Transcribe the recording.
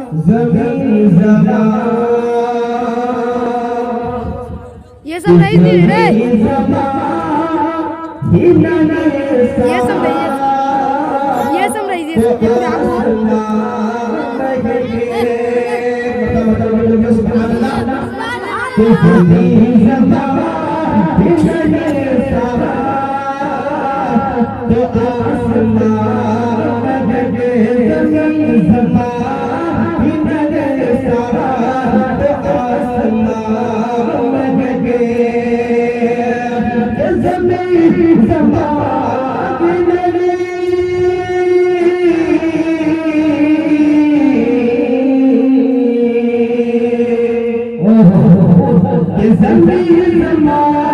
जमीन ज़बान ये सब नहीं थी रे, ये सब नहीं है, ये सब नहीं ज़मीन ज़बान